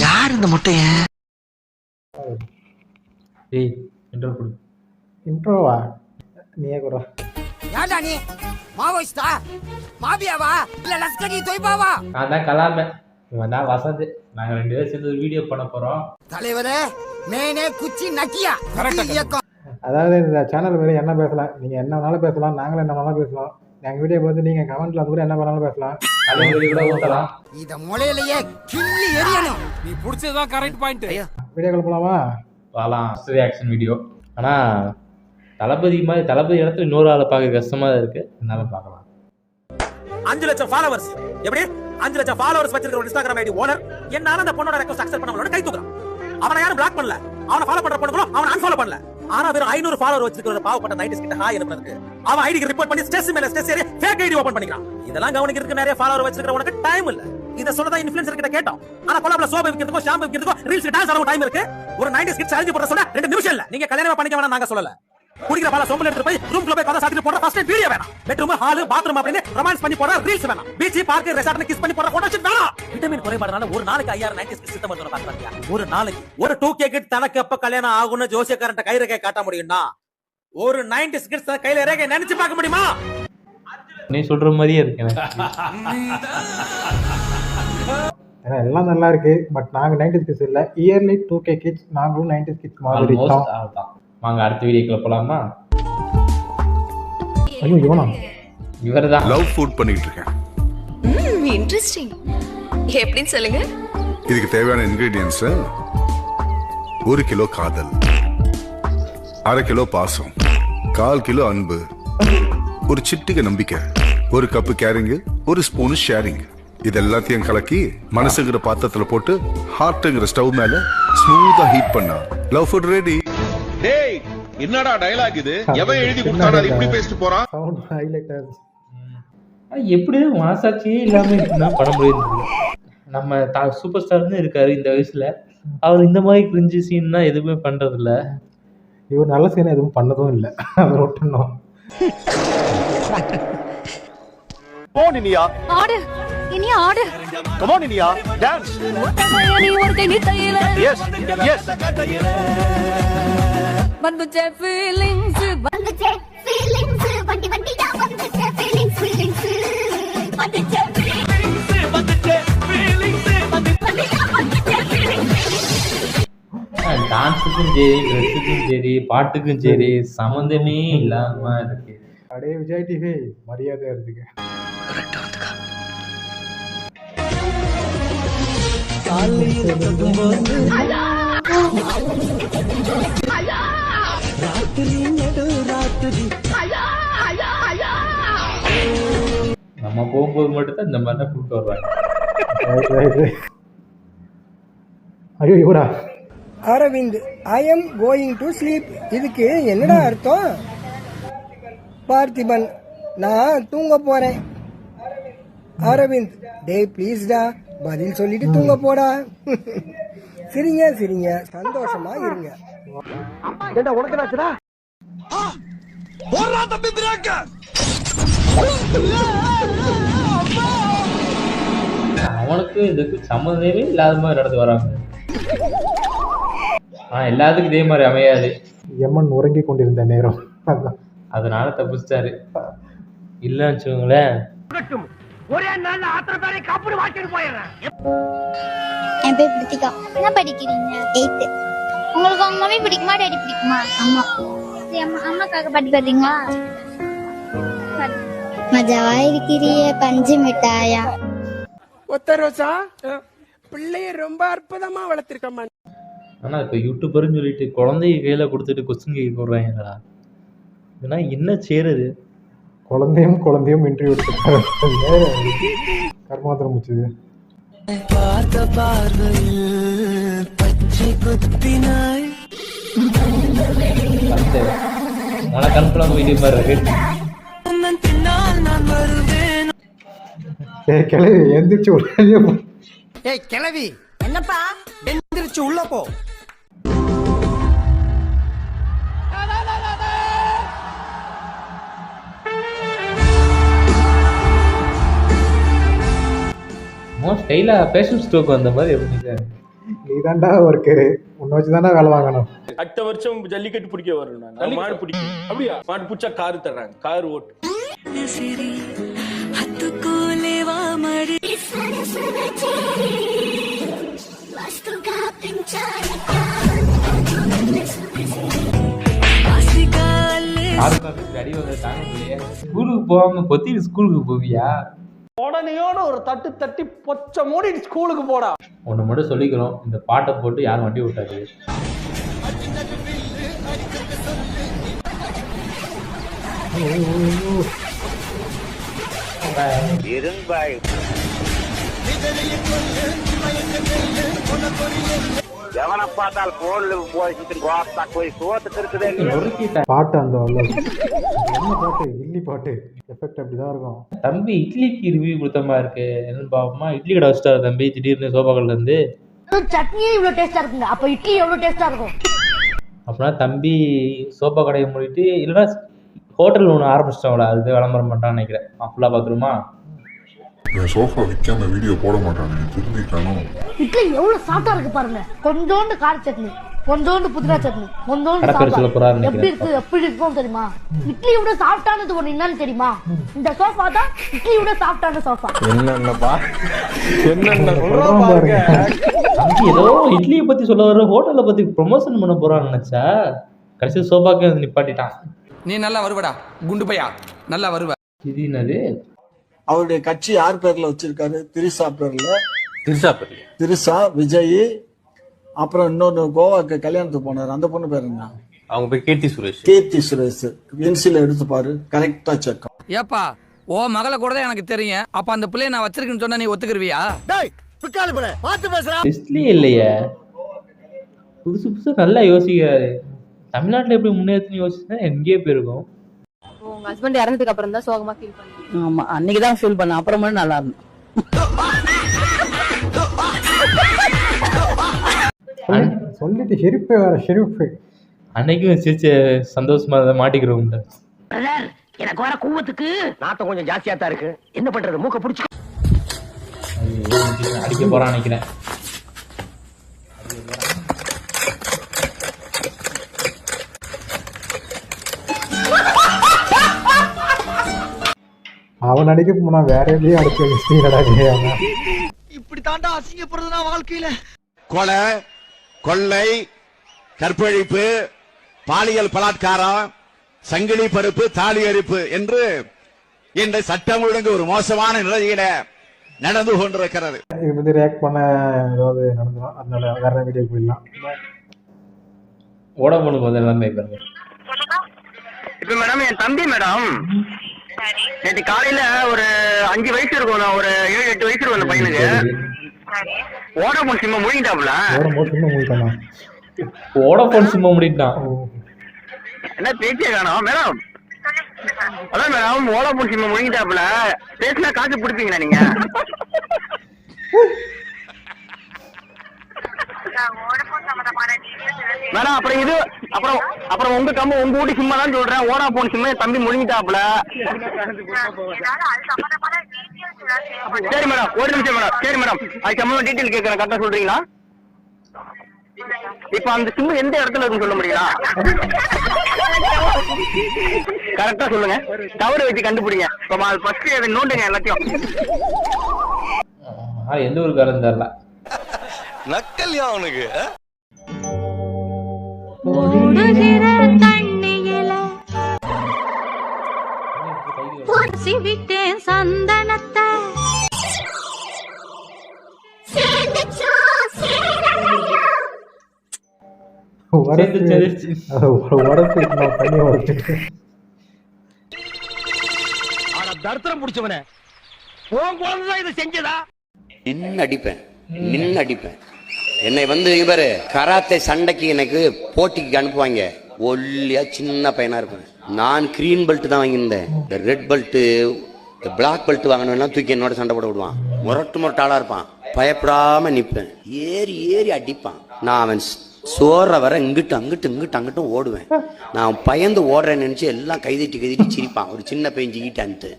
யார் இந்த முட்டைய? டேய் இன்ட்ரோ கொடு. இன்ட்ரோவா? நீயே கூட. யாரா நீ? மாவோயிஸ்டா? மாபியாவா? இல்ல லஸ்கரி தொய்பாவா? நான் தான் கலாமே, இவன் தான் வசந்த். நாங்க 2 பேரும் சேர்ந்து ஒரு வீடியோ பண்ண போறோம். தலைவரே மேனே குச்சி நக்கியா கரெக்டா. அதாவது இந்த சேனல் வேறு என்ன பேசலாம், நீங்கள் என்ன வேணாலும் பேசலாம், நாங்களும் என்ன வேணாலும் பேசலாம். எங்கள் வீடியோ பார்த்து நீங்கள் கமெண்ட்டில் அது கூட என்ன வேணாலும் பேசலாம். தலைவலி கூட ஊத்தலாம். இத முளையிலேயே கிள்ளி எரியணும். நீ புடிச்சதுதான் கரெக்ட் பாயிண்ட். வீடியோக்குள்ள போகலாமா? வாலாம் ரியாக்ஷன் வீடியோ. ஆனா தளபதி மாதிரி தளபதி இடத்துல இன்னொரு ஆளை பார்க்க கஷ்டமா தான் இருக்கு. என்னால பார்க்கலாம். 5 லட்சம் ஃபாலோவர்ஸ். எப்படி 5 லட்சம் ஃபாலோவர்ஸ் வச்சிருக்கிற ஒரு இன்ஸ்டாகிராம் ஐடி ஓனர் என்னால அந்த பொண்ணோட ரெக்வெஸ்ட் அக்செப்ட் பண்ணவளோட கை தூக்குறான். அவனை யாரும் பிளாக் பண்ணல, அவனை ஃபாலோ பண்ற பொண்ணுங்களும் அவனை அன்ஃபாலோ பண்ணல. ஆனா வெறும் 500 ஃபாலோவர் வச்சிருக்கிற ஒரு பாவப்பட்ட 90s கிட்ட ஹாய் அனுப்புறதுக்கு அவன் ஐடிக்கு ரிப்போர்ட் பண்ணி ஸ்ட்ரெஸ் மேல ஸ்ட்ரெஸ் ஏறி ஃபேக் ஐடி ஓபன் பண்ணிக்கிறான். இதெல்லாம் கவனிக்கிறதுக்கு நிறைய ஃபாலோவர் வச்சிருக்கிற உனக்கு டைம் இல்ல. இத சொல்லதான் இன்ஃப்ளூயன்சர் கிட்ட கேட்டோம். ஆனா கொலாப்ல சோப் விக்கிறதுக்கோ ஷாம்பு விக்கிறதுக்கோ ரீல்ஸ் டான்ஸ் ஆட டைம் இருக்கு. ஒரு 90s கிட்ஸ் அழிஞ்சு போற சொல்ல 2 நிமிஷம் இல்ல. நீங்க கல்யாணம் பண்ணிக்க வேணாம் நாங்க சொல்லல. குடிக்கிற பால சோம்பல் எடுத்து போய் ரூம்ல போய் கதை சாத்திட்டு போற ஃபர்ஸ்ட் வீடியோ வேணாம். பெட்ரூம் ஹால் பாத்ரூம் அப்படின்னு ரொமான்ஸ் பண்ணி போற ரீல்ஸ் வேணாம். பீச் பார்க் ரெசார்ட்ல கிஸ் பண்ணி போற போட்டோ ஷூட் வேணாம். விட்டமின் குறைபாடுனால ஒரு நாளைக்கு 5000 90s கிட்ஸ் சித்தம் வந்து பாக்குறாங்க. ஒரு நாளைக்கு ஒரு 2K கிட் தனக்கு எப்ப கல்யாணம் ஆகும்னு ஜோசியக்காரன்ட்ட கை ரேகை காட்ட முடியும்னா ஒரு 90s கிட்ஸ் கையில ரேகை நினைச்சு பார்க்க முடியுமா? நீ சொல்ற மாதிரியே இருக்கு. ஏன்னா எல்லாம் நல்லா இருக்கு. பட் நாங்கள் 90s கிட்ஸ் இல்லை, இயர்லி 2K கிட்ஸ். நாங்களும் 90s கிட்ஸ் மாதிரி தான். வாங்க அடுத்த வீடியோக்குள்ள போலாமா? ஐயோ இவனா? இவர்தான் லவ் ஃபுட் பண்ணிட்டு இருக்கேன். இன்ட்ரெஸ்டிங். எப்படின்னு சொல்லுங்க. இதுக்கு தேவையான இன்கிரீடியன்ஸ் 1 கிலோ காதல், 1/2 கிலோ பாசம், 1/4 கிலோ அன்பு, ஒரு சிட்டிகை நம்பிக்கை, 1 கப்பு கேரிங், 1 ஸ்பூன் ஷேரிங். இது எல்லாத்தையும் கலக்கி மனசுங்கிற பாத்திரத்துல போட்டு ஹார்ட்ங்கிற ஸ்டவ் மேல ஸ்மூத்தா ஹீட் பண்ணா லவ் ஃபுட் ரெடி. டேய் என்னடா டயலாக் இது? எவன் எழுதி கொடுத்தானே அது இப்படி பேசிட்டு போறான்? Sound highlighter. எப்படி மனசாட்சியே இல்லாம இப்படிதான் படம் போயிருந்தது. நம்ம சூப்பர் ஸ்டார்னு இருக்காரு இந்த வயசுல. அவர் இந்த மாதிரி கிரிஞ்சு சீன் தான் எதுவுமே பண்றது இல்ல. இவர் நல்ல சீன் எதுவும் பண்ணதும் இல்லை. அவர் ஒட்டணும். போன் இனியா ஆடு இனி ஆடு. Come on Iniya dance. நீ ஒரு கை நீ தையில. எஸ் எஸ் வந்துச்சே ஃபீலிங்ஸ் வந்துச்சே ஃபீலிங்ஸ் வண்டி வண்டியா வந்துச்சே ஃபீலிங்ஸ் ஃபீலிங்ஸ் வந்துச்சே ஃபீலிங்ஸ் வந்துச்சே ஃபீலிங்ஸ் வந்துச்சே ஃபீலிங்ஸ். டான்ஸுக்கும் சரி, ட்ரெஸ்ஸுக்கும் சரி, பாட்டுக்கும் சரி சம்மந்தமே இல்லாம இருக்கு. அடே விஜய் டிவி மரியாதை இருக்கு. நம்ம போகும்போது மட்டும் தான் இந்த மாதிரி கூப்பிட்டு வர்றாங்க. ஐயோ இவரா? Aravind, I am going to sleep. இதுக்கு என்னடா அர்த்தம்? பார்த்திபன், நான் தூங்க போறேன். அரவிந்த், டேய் ப்ளீஸ்டா பதில் சொல்லிட்டு தூங்க போடா. சிரிங்க சிரிங்க, சந்தோஷமா இருங்க. ஏண்டா உனக்கு என்னாச்சுடா? போறா தம்பி பிரேக். அவனுக்கு இதுக்கு சம்மந்தமே இல்லாத மாதிரி நடந்து வராங்க. எல்லாத்துக்கும் இதே மாதிரி அமையாது. எம்மன் உறங்கி கொண்டிருந்த நேரம் அதனால தப்பிச்சிட்டாரு. இல்லன்னு வச்சுக்கோங்களேன், ஒரே நாள்ல ஆத்திர பேரை காப்பிடு வாட்டிட்டு போயிடுறேன். என் பேர் பிரித்திகா. என்ன படிக்கிறீங்க? 8th. உங்களுக்கு உங்க மம்மி பிடிக்குமா டாடி பிடிக்குமா? அம்மா. சரி அம்மாக்காக பாட்டு பாடுறீங்களா? மஜாவா இருக்கிறியே பஞ்சு மிட்டாயா. ஒத்த ரோசா, பிள்ளைய ரொம்ப அற்புதமா வளர்த்திருக்கம்மா. ஆனா இப்ப யூடியூபர்னு சொல்லிட்டு குழந்தைய கையில கொடுத்துட்டு கொஸ்டின் கேட்க போடுறாங்கடா. இதெல்லாம் என்ன செய்யறது? குழந்தையும் இன்டர்வியூ எடுத்துட்டாரு. கர்மாந்திரம் முடிச்சது. கல்பனா வீடியோ மாதிரி இருக்கு. கிளவி எந்திரிச்சு உடனே. ஏய் கிளவி, என்னப்பா? எந்திரிச்சு உள்ள போ. ஸ்டைலா பேஷன் ஸ்ட்ரோக் வந்த மாதிரி எப்படி நீ தாண்டா ஒர்க்கரு, உன்னை வச்சு தானே வேலை வாங்கணும். அடுத்த வருஷம் ஜல்லிக்கட்டு பிடிக்க வரும். நான் மாடு பிடிக்கும். அப்படியா? மாடு பிடிச்சா காரு தர்றாங்க, கார் ஓட்டு. ஸ்கூலுக்கு போகாம கொத்தி ஸ்கூலுக்கு போவியா? உடனேயோட ஒரு தட்டு தட்டி பொச்ச மூடி ஸ்கூலுக்கு போடா. ஒன்று மட்டும் சொல்லிக்கிறோம், இந்த பாட்டை போட்டு யாரும் வண்டி விட்டாது. எவனை பார்த்தால் போன்ல பாட்டு அந்த என்ன பாட்டு, இட்லி பாட்டு எஃபெக்ட் அப்படிதான் இருக்கும். தம்பி இட்லிக்கு ரிவ்யூ கொடுத்தமா இருக்கு. என்னன்னு பாப்போமா? இட்லி கடை வச்சுட்டாரு தம்பி திடீர்னு சோபாக்கல்ல இருந்து. சட்னியே இவ்வளவு டேஸ்டா இருக்குங்க, அப்ப இட்லி எவ்வளவு டேஸ்டா இருக்கும். அப்படின்னா தம்பி சோபா கடையை மூடிட்டு இல்லைன்னா ஹோட்டல் ஒன்று ஆரம்பிச்சிட்டோம்ல, அது விளம்பரம் பண்ணுறான்னு நினைக்கிறேன். ஃபுல்லாக பார்த்துருமா? சோஃபா விற்காம வீடியோ போட மாட்டானே, திருந்திட்டானோ. இட்லி எவ்வளவு சாஃப்டா இருக்கு பாருங்க. கொஞ்சோண்டு கார சட்னி, கொஞ்சோண்டு புதினா சட்னி, கொஞ்சோண்டு சாம்பார். எப்படி இருக்கு, எப்படி இருக்கும் தெரியுமா? இட்லி விட சாஃப்டானது ஒண்ணு என்னன்னு தெரியுமா? இந்த சோஃபா தான் இட்லி விட சாஃப்டான சோஃபா. என்னென்னப்பா என்னென்ன சொல்றோம் பாருங்க. ஏதோ இட்லியை பத்தி சொல்ல வர ஹோட்டலை பத்தி ப்ரொமோஷன் பண்ண போறான்னு நினைச்சா கடைசி சோபாக்கு நிப்பாட்டிட்டான். நீ நல்லா வருவடா குண்டு பையா, நல்லா வருவ. இது என்னது? அவருடைய கட்சி யார் பேர்ல வச்சிருக்காரு? திரிசா பேர்ல. திரிசா, விஜய், அப்புறம் இன்னொன்னு கோவாக்கு கல்யாணத்துக்கு போனாரு, அந்த பொண்ணு பேர் என்ன? அவங்க பேர் கீர்த்தி சுரேஷ். கீர்த்தி சுரேஷ். பென்சில் எடுத்து பாரு, கரெக்டா செக். ஏப்பா ஓ மகளை கூட தான் எனக்கு தெரியும். அப்ப அந்த பிள்ளைய நான் வச்சிருக்கேன்னு சொன்னா நீ ஒத்துக்குருவியா? லிஸ்ட்லயே இல்லையே. புதுசு புதுசு நல்லா யோசிக்கிறாரு. தமிழ்நாட்டுல எப்படி முன்னேற்றணும் யோசிச்சா எங்கேயே போயிருக்கும். உங்க ஹஸ்பண்ட் இறந்ததுக்கு அப்புறம் தான் சோகமா ஃபீல் பண்ணீங்க? ஆமா, அன்னைக்கு தான் ஃபீல் பண்ண, அப்புறமா நல்லா இருந்தோம். சொல்லிட்டு ஷெரீஃபே வேற, ஷெரீஃபே அன்னைக்கும் சிரிச்ச சந்தோஷமா மாட்டிக்கிறோம். எனக்கு வர கூவத்துக்கு நாட்டம் கொஞ்சம் ஜாஸ்தியா தான் இருக்கு, என்ன பண்றது? மூக்க பிடிச்சு அடிக்க போறான்னு நினைக்கிறேன். அவன் அடிக்க போனா வேற எதையும் அடிக்க. இப்படி தாண்டா அசிங்கப்படுறதுனா வாழ்க்கையில. கொலை, கொள்ளை, கற்பழிப்பு, பாலியல் பலாத்காரம், சங்கிலி பருப்பு, தாலி அரிப்பு என்று இந்த சட்டம் ஒழுங்கு ஒரு மோசமான நிலையில நடந்து கொண்டிருக்கிறது. இதை பத்தி ரியாக்ட் பண்ண ஏதாவது நடந்துடும், அதனால வேற வீடியோ போயிடலாம். ஓடமனுக்கு வந்து எல்லாமே பாருங்க. இப்ப மேடம் என் தம்பி மேடம் நேற்று காலையில ஒரு 5 வயசு இருக்கும், ஒரு 7-8 வயசு இருக்கும் அந்த பையனுக்கு. ஓடபோன் சிம்ம முடிக்கிட்டாப்ல. ஓடபோன் சிம்ம முடிக்கிட்டான். என்ன பேச்சே காணோம் மேடம்? அதான் மேடம் ஓடபோன் சிம்ம முடிக்கிட்டாப்ல. பேசினா காசு பிடிப்பீங்களா நீங்க? மேடம் அப்புறம் இது அப்புறம் உங்க வீட்டு சிம்மா தான் சொல்றேன். ஓடாபோன் சிம்மா தம்பி முழுங்கிட்டாப்ல. சரி மேடம், ஒரு நிமிஷம் மேடம். சரி மேடம், அது சம்பந்தம் டீட்டெயில் கேட்கறேன், கரெக்டா சொல்றீங்களா? இப்ப அந்த சிம்மு எந்த இடத்துல இருக்குன்னு சொல்ல முடியுங்களா? கரெக்டா சொல்லுங்க, தவறு வச்சு கண்டுபிடிங்க. ஃபர்ஸ்ட் நோண்டுங்க எல்லாத்தையும். எந்த ஊருக்காரன் தெரியல. நக்கல்யா அவனுக்கு. ஓடுகிற தண்ணியில பூசி விட்டேன் சந்தனத்தை. தர்த்தரம் பிடிச்சவனே, உன் குழந்தை இதை செஞ்சதா? நின்னு அடிப்பேன். என்னை வந்து இவரு கராத்தே சண்டைக்கு எனக்கு போட்டிக்கு அனுப்புவாங்க. ஒல்லியா சின்ன பையனா இருப்பேன். நான் கிரீன் பெல்ட் தான் வாங்கியிருந்தேன். இந்த ரெட் பெல்ட், பிளாக் பெல்ட் வாங்கணும்லாம் தூக்கி என்னோட சண்டை போட விடுவான். முரட்டாளா இருப்பான். பயப்படாம நிப்பேன். ஏறி அடிப்பான். நான் அவன் சோற வர இங்கிட்டும் ஓடுவேன். நான் பயந்து ஓடுறேன்னு நினைச்சு எல்லாம் கைதட்டி சிரிப்பான். ஒரு சின்ன பையன் ஜிக்கிட்டான்ட்டு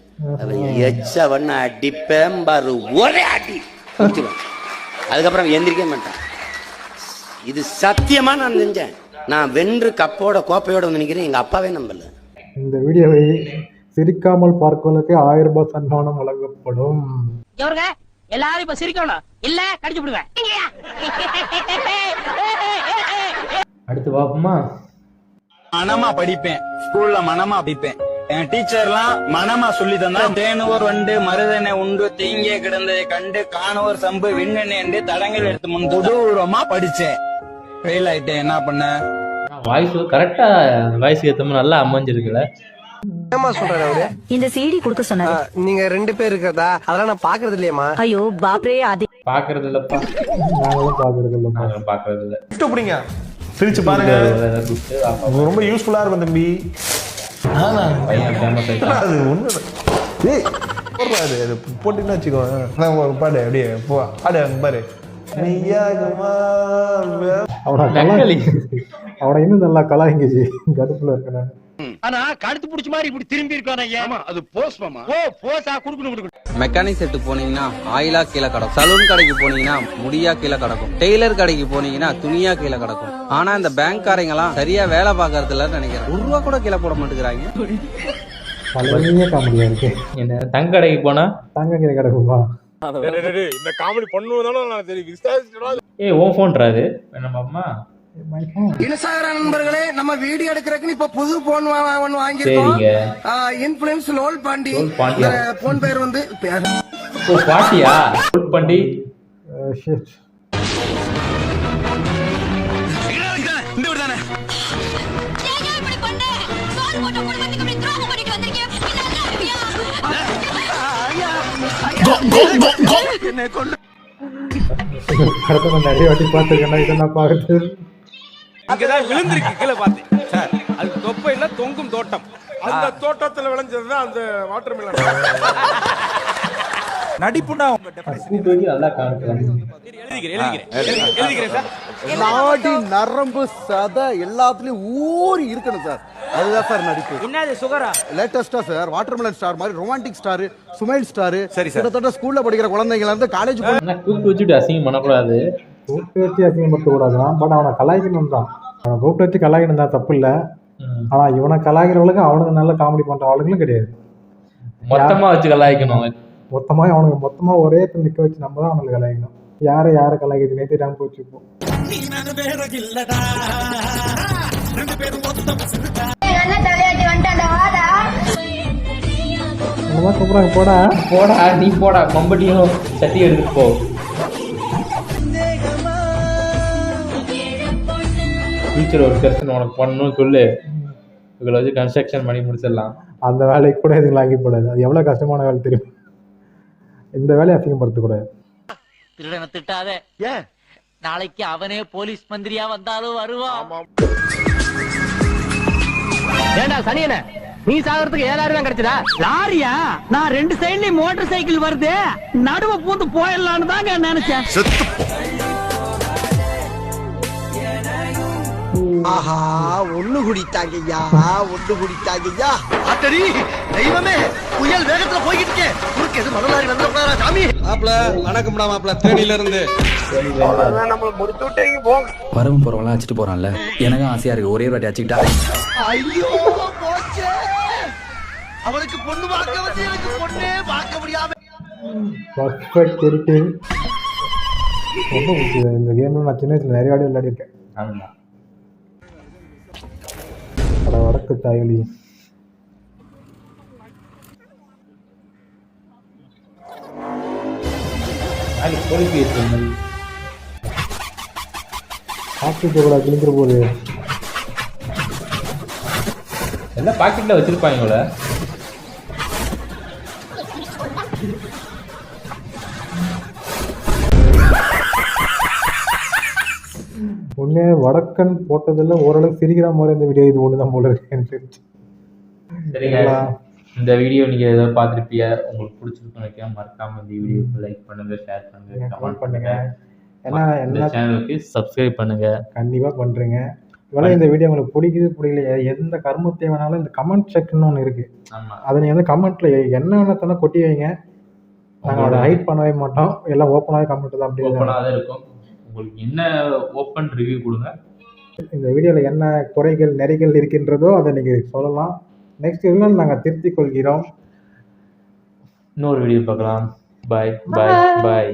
அவன் எச்சவன் அடிப்பேன் பாரு, ஒரே அடி. குடிச்சிருவேன். அதுக்கப்புறம் எந்திரிக்க மாட்டேன். இது சத்தியமா நான் செஞ்சேன். நான் வென்று கப்போட கோப்பையோட வந்து நிக்கிறேன். எங்க அப்பாவே நம்பல. இந்த வீடியோவை சிரிக்காமல் பார்ப்பதற்கு 1000 ரூபாய் சன்மானம் வழங்கப்படும். எல்லாரும் இப்ப சிரிக்கணும் இல்ல கடிச்சு விடுவேன். அடுத்து பாப்போமா? மனமா படிப்பேன், ஸ்கூல்ல மனமா படிப்பேன். என் டீச்சர்லாம் மனமா சொல்லி தந்தா தேனூர் வண்டு மருதனை உண்டு தீங்கே கிடந்ததை கண்டு காணோர் சம்பு விண்ணெண்ணை என்று தடங்கள் எடுத்து முன் கொடூரமா படிச்சேன். ஃபெயில் ஆயிட்டேன். என்ன பண்ண? வாய்ஸ் கரெக்டா வாய்ஸ் ஏத்த மாதிரி நல்லா அமைஞ்சிருக்குல்ல. என்னமா சொல்றாரு அவரு? இந்த சிடி கொடுக்க சொன்னாரு. நீங்க 2 பேர் இருக்கறதா? அதெல்லாம் நான் பாக்குறது இல்லையம்மா. ஐயோ பாப்ரே அது பாக்குறது இல்லப்பா. நாங்களும் பாக்குறது இல்ல. நாங்களும் பாக்குறது இல்ல. கிஃப்ட் புடிங்க. பிரிச்சு பாருங்க. ரொம்ப யூஸ்ஃபுல்லா இருக்கும் தம்பி. பையன் ஃபேமஸ் ஆயிட்டான். அது ஒண்ணு. ஏய் போடுறாரு. அது போட்டுன்னு வச்சுக்கோ. நான் ஒரு பாடு அப்படியே போ. பாடு பாரு. அவனை இன்னும் நல்லா கலாய்ங்கிச்சு. கடுப்புல இருக்க நான். ஆனா கழுத்து புடிச்ச மாதிரி இப்படி திரும்பி இருக்கானே. ஆமா அது போஸ் மாமா. ஓ போஸா குடுக்கணும். மெக்கானிக் செட்டுக்கு போனீங்கன்னா ஆயிலா கீழே கிடக்கும். சலூன் கடைக்கு போனீங்கன்னா முடியா கீழே கிடக்கும். டெய்லர் கடைக்கு போனீங்கன்னா துணியா கீழே கிடக்கும். ஆனா இந்த பேங்க் காரங்க எல்லாம் சரியா வேலை பாக்குறது இல்லன்னு நினைக்கிறேன். 1 ரூபா கூட கீழே போட மாட்டேங்கிறாங்க. பழைய காமெடியா இருக்கு. என்ன தங்க கடைக்கு போனா தங்க கீழே கிடக்குமா? இந்த காமெடி பண்ணுவதானே நான் தெரியும். ஏய் ஓ போன்றாது நம்ம அம்மா. இன்ஸ்டாகிராம் நண்பர்களே, நம்ம வீடியோ எடுக்கிறதுக்கு இப்ப புது போன் ஒன்னு வாங்கியிருக்கோம். Influence lol Pandi. போன் பேர் வந்து ஓ பாட்டியா? லோல் பாண்டி. ஷிட். இந்த வீடு தானே. என்ன கொண்டு நிறைய வாட்டி பார்த்துருக்கேன். இதை நான் பார்த்து இங்கதான் விழுந்திருக்கு கீழே பார்த்தேன் சார். அது தொப்பையில தொங்கும் தோட்டம். அந்த தோட்டத்துல விளைஞ்சதுதான் அந்த வாட்டர் மிலன். நடிப்புண்டா உங்க கூப்பிட்டு நல்லா காமிக்கலாம். எழுதிக்கிறேன் சார். நாடி நரம்பு சதை எல்லாத்துலயும் ஊறி இருக்கணும் சார். அதுதான் சார் நடிப்பு. என்னது சுகரா? லேட்டஸ்டா சார் வாட்டர்மெலன் ஸ்டார் மாதிரி ரொமான்டிக் ஸ்டார், சுமைல் ஸ்டார். கிட்டத்தட்ட ஸ்கூல்ல படிக்கிற குழந்தைங்கள இருந்து காலேஜ் கூப்பிட்டு வச்சுட்டு அசிங்கம் பண்ணக்கூடாது. கூப்பிட்டு வச்சு அசிங்கப்படுத்தக்கூடாதுதான். பட் அவனை கலாய்க்கணும் தான். அவனை கூப்பிட்டு வச்சு கலாய்க்கணும் தான், தப்பு இல்லை. ஆனா இவனை கலாய்க்கிறவளுக்கு அவனுக்கு நல்ல காமெடி பண்ற ஆளுங்களும் கிடையாது. மொத்தமா வச்சு கலாய்க்கணும். மொத்தமா அவனுக்கு மொத்தமா ஒரே நிக்க வச்சு நம்ம தான் அவனுக்கு கலாய்க்கணும். யாரை கலாய்க்கிறது நேற்று ராம் போச்சுப்போம். கூப்பிடுறாங்க. போடா போடா நீ போடா. மம்பட்டியும் சட்டி எடுத்துட்டு போ. ஃபியூச்சர் ஒர்க்கர்ஸ் உனக்கு பண்ணணும்னு சொல்லு. இவங்களை வச்சு கன்ஸ்ட்ரக்ஷன் பண்ணி முடிச்சிடலாம். அந்த வேலைக்கு கூட இதுங்களை ஆக்கி போடாது. அது எவ்வளவு கஷ்டமான வேலை தெரியும். இந்த வேலையை அசிங்கப்படுத்தக்கூடாது. திருடனை திட்டாத. ஏன் நாளைக்கு அவனே போலீஸ் மந்திரியா வந்தாலும் வருவான். ஏண்டா சனியன, நீ சாகிறதுக்கு 7 தான் கிடைச்சதா? லாரியா? நான் 2 சைட்லயும் மோட்டார் சைக்கிள் வருது, நடுவ பூந்து போயிடலான்னு தாங்க நினைச்சேன். ஆஹா ஒண்ணு குடித்தாங்கய்யா, ஒண்ணு குடித்தாங்கய்யா. அத்தடி தெய்வமே, புயல் வேகத்துல போய்கிட்டு இருக்கேன். குறுக்கு எது முதலாளி வந்துடக்கூடாதா சாமி? மாப்ள வணக்கம்டா மாப்ள. தேனில இருந்து நம்ம முடிச்சு விட்டீங்க போங்க. வரவும் போறவங்களாம் வச்சுட்டு போறான்ல, எனக்கும் ஆசையா இருக்கு ஒரே வாட்டி அடிச்சுக்கிட்டா. ஐயோ போச்சே, அவனுக்கு பொண்ணு பார்க்க வந்து எனக்கு பொண்ணே பார்க்க முடியாம. பர்ஃபெக்ட் இருக்கு. ரொம்ப பிடிச்சது இந்த கேம்ல. நான் சின்ன வயசுல நிறைய வாட்டி விளையாடி இருக்கேன். ஆமா. வடக்கு தாயலி. கிழிக்கிற போது எல்லாம் பாக்கெட்ல வச்சிருப்பாங்கள. ஒண்ணு வடக்கன் போட்டதில்ல, ஓரளவுக்கு சிரிக்கிற மாதிரி இந்த வீடியோ இது ஒண்ணுதான் போல இருக்கு எனக்கு தெரிஞ்சு. சரிங்க, இந்த வீடியோ நீங்க ஏதோ பார்த்துருப்பீங்க. உங்களுக்கு பிடிச்சிருக்கும் நினைக்கிறேன். மறக்காம இந்த வீடியோக்கு லைக் பண்ணுங்க, ஷேர் பண்ணுங்க, கமெண்ட் பண்ணுங்க. என்ன சேனலுக்கு சப்ஸ்கிரைப் பண்ணுங்க. கண்டிப்பா பண்றீங்க. இவ்வளவு இந்த வீடியோ உங்களுக்கு பிடிக்கல எந்த கர்மத்தை வேணாலும் இந்த கமெண்ட் செக்ஷன் ஒன்று இருக்கு. அதை நீங்க வந்து கமெண்ட்ல என்ன வேணா கொட்டி வைங்க. நாங்கள் அதை ஹைட் பண்ணவே மாட்டோம், எல்லாம் ஓப்பனாகவே கமெண்ட் தான். அப்படி ஓப்பனாக தான் இருக்கும். உங்களுக்கு என்ன ஓப்பன் ரிவ்யூ கொடுங்க. இந்த வீடியோவில் என்ன குறைகள் நெறிகள் இருக்கின்றதோ அதை நீங்கள் சொல்லலாம். நெக்ஸ்ட் இருந்தாலும் நாங்கள் திருத்திக் கொள்கிறோம். இன்னொரு வீடியோ பார்க்கலாம். பாய் பாய் பாய்.